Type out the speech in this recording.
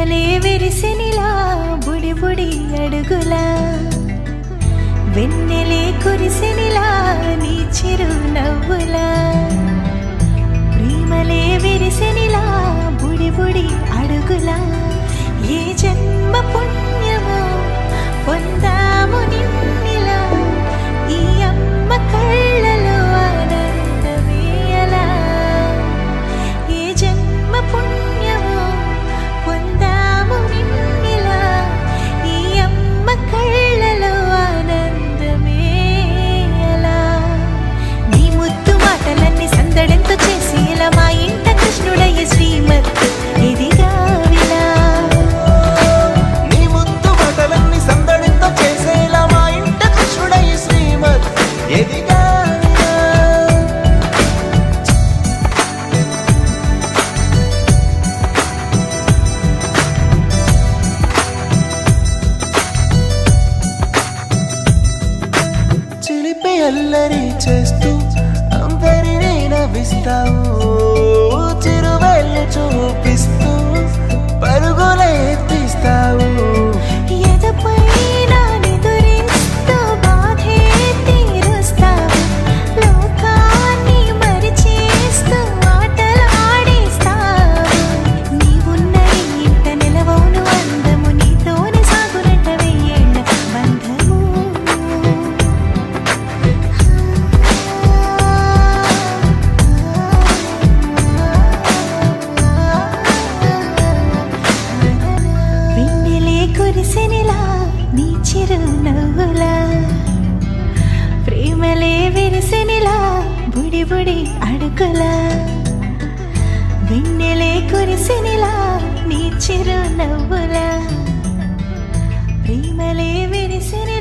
ప్రేమలే విరిసెనిలా బుడి బుడి అడుగులా వెన్నెలే కురిసెనిలా నీ చిరు నవ్వులా ప్రేమలే విరిసెనిలా బుడి బుడి అడుగులా ఏ జన్మ పుణ్యమో పొందాము నిన్నిలా ఈ అమ్మ కళ్ళలో ఆనందమే అలా ఏ జన్మ పుణ్యమో పొందాము నిన్నిలా ఈ అమ్మ కళ్ళలో ఆనందమే అలా నీ ముద్దు మాటలన్నీ సందడెంతో చేసి ఇలా మా ఇంట కృష్ణుడయ్య శ్రీమత్ ఇదిగా విలా నీ ముద్దు మాటలన్నీ సందడితో చేసేలా మా ఇంట కృష్ణుడయ్య శ్రీమత్ ఎదిగా చిలిపి అల్లరి చేస్తూ అందరినీ నవ్విస్తావు చిరువెళ్ళు చూపిస్తూ పరుగులే తీస్తావు ఎదపై నా నిదురిస్తూ బాధే తీరుస్తావు లోకాన్ని మరిచేస్తూ ఆటలాడిస్తావు నీవున్న ఇంట నిలవవును అందము నీతోనే సాగునట వెయ్యేళ్ళ బంధము వెన్నెలే కురిసెనిలా నీ చిరు నవ్వులా ప్రేమలే విరిసెనిలా బుడి బుడి అడుగులా వెన్నెలే కురిసెనిలా నీ చిరు నవ్వులా ప్రేమలే విరిసెనిలా